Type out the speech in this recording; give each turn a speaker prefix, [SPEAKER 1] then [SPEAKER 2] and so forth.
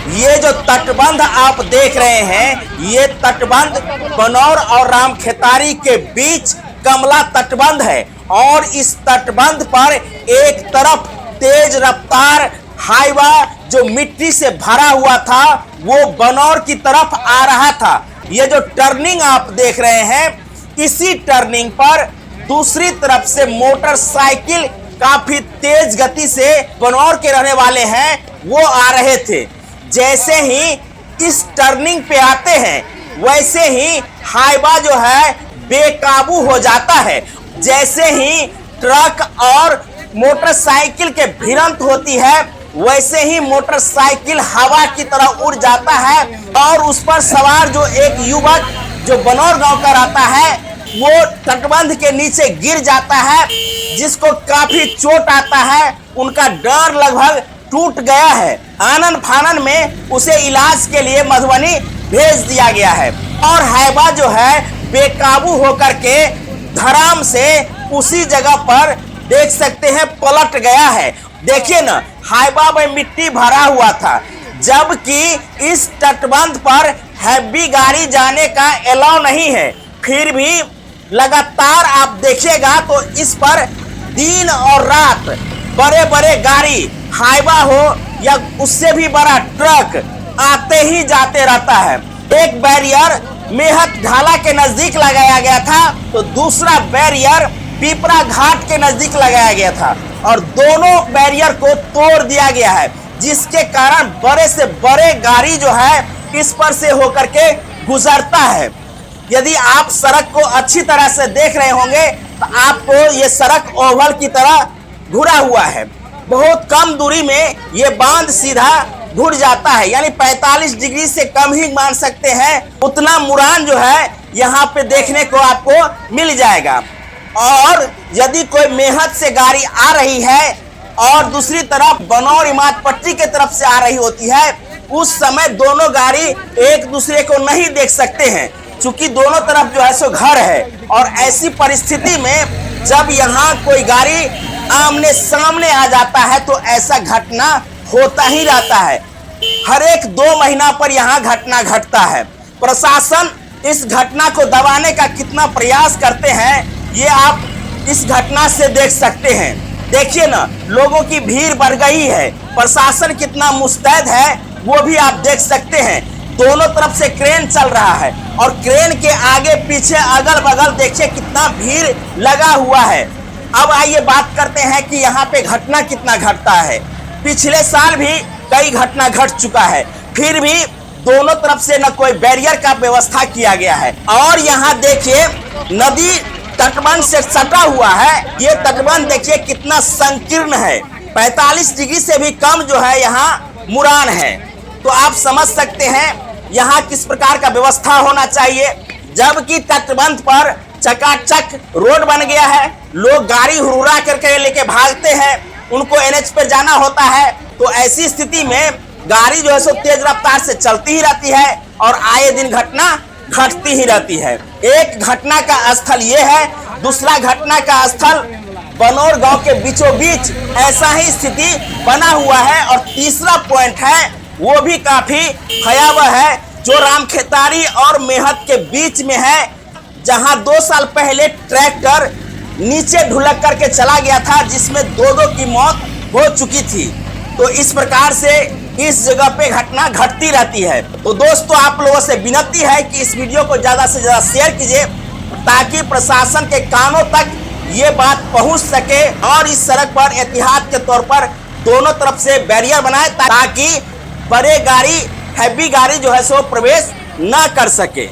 [SPEAKER 1] ये जो तटबंध आप देख रहे हैं, ये तटबंध बनौर और रामखेतारी के बीच कमला तटबंध है और इस तटबंध पर एक तरफ तेज रफ्तार हाईवा जो मिट्टी से भरा हुआ था वो बनौर की तरफ आ रहा था। ये जो टर्निंग आप देख रहे हैं, इसी टर्निंग पर दूसरी तरफ से मोटरसाइकिल काफी तेज गति से बनौर के रहने वाले हैं वो आ रहे थे। जैसे ही इस टर्निंग पे आते हैं वैसे ही हाईवा जो है बेकाबू हो जाता है। जैसे ही ट्रक और मोटरसाइकिल के भिड़ंत होती है वैसे ही मोटरसाइकिल हवा की तरह उड़ जाता है और उस पर सवार जो एक युवक जो बनौर गांव का रहता है वो तटबंध के नीचे गिर जाता है, जिसको काफी चोट आता है। उनका डर लगभग टूट गया है। आनन फानन में उसे इलाज के लिए मधुबनी भेज दिया गया है और हाईवा जो है बेकाबू होकर के धड़ाम से उसी जगह पर देख सकते हैं पलट गया है। देखिए ना, हाईवा में मिट्टी भरा हुआ था, जबकि इस तटबंध पर हैवी गाड़ी जाने का अलाउ नहीं है। फिर भी लगातार आप देखिएगा तो इस पर दिन और रात बड़े बड़े गाड़ी हाईवा हो या उससे भी बड़ा ट्रक आते ही जाते रहता है। एक बैरियर मेहत ढाला के नजदीक लगाया गया था तो दूसरा बैरियर पिपरा घाट के नजदीक लगाया गया था और दोनों बैरियर को तोड़ दिया गया है, जिसके कारण बड़े से बड़े गाड़ी जो है इस पर से होकर के गुजरता है। यदि आप सड़क को अच्छी तरह से देख रहे होंगे तो आपको ये सड़क ओवल की तरह घुरा हुआ है। बहुत कम दूरी में ये बांध सीधा घुर जाता है, यानी 45 डिग्री से कम ही मान सकते हैं उतना मुरान जो है यहाँ पे देखने को आपको मिल जाएगा। और यदि कोई मेहत से गाड़ी आ रही है और दूसरी तरफ बनौर इमारत पट्टी के तरफ से आ रही होती है, उस समय दोनों गाड़ी एक दूसरे को नहीं देख सकते हैं, चूंकि दोनों तरफ जो है सो घर है। और ऐसी परिस्थिति में जब यहाँ कोई गाड़ी आमने सामने आ जाता है तो ऐसा घटना होता ही रहता है। हर एक 2 महीना पर यहाँ घटना घटता है। प्रशासन इस घटना को दबाने का कितना प्रयास करते हैं ये आप इस घटना से देख सकते हैं। देखिए ना, लोगों की भीड़ बढ़ गई है, प्रशासन कितना मुस्तैद है वो भी आप देख सकते हैं। दोनों तरफ से क्रेन चल रहा है और क्रेन के आगे पीछे अगल बगल देखिए कितना भीड़ लगा हुआ है। अब आइए बात करते हैं कि यहाँ पे घटना कितना घटता है। पिछले साल भी कई घटना घट चुका है, फिर भी दोनों तरफ से न कोई बैरियर का व्यवस्था किया गया है। और यहाँ देखिए नदी तटबंध से सटा हुआ है। ये तटबंध देखिए कितना संकीर्ण है, 45 डिग्री से भी कम जो है यहाँ मुरान है। तो आप समझ सकते हैं यहाँ किस प्रकार का व्यवस्था होना चाहिए। जबकि तटबंध पर चकाचक रोड बन गया है, लोग गाड़ी हुर्रा करके लेके भागते हैं, उनको एनएच पर जाना होता है। तो ऐसी स्थिति में गाड़ी जो है सो तेज रफ्तार से चलती ही रहती है और आए दिन घटना घटती ही रहती है। एक घटना का स्थल ये है, दूसरा घटना का स्थल बनौर गांव के बीचों बीच ऐसा ही स्थिति बना हुआ है। और तीसरा पॉइंट है वो भी काफी भयावह है, जो रामखेतारी और मेहत के बीच में है, जहां 2 साल पहले ट्रैक्टर नीचे ढुलक करके चला गया था, जिसमें 2 की मौत हो चुकी थी। तो इस प्रकार से इस जगह पे घटना घटती रहती है। तो दोस्तों, आप लोगों से विनती है कि इस वीडियो को ज्यादा से ज्यादा शेयर कीजिए ताकि प्रशासन के कानों तक ये बात पहुंच सके और इस सड़क पर एहतियात के तौर पर दोनों तरफ से बैरियर बनाए ताकि बड़े गाड़ी हैवी गाड़ी जो है सो प्रवेश न कर सके।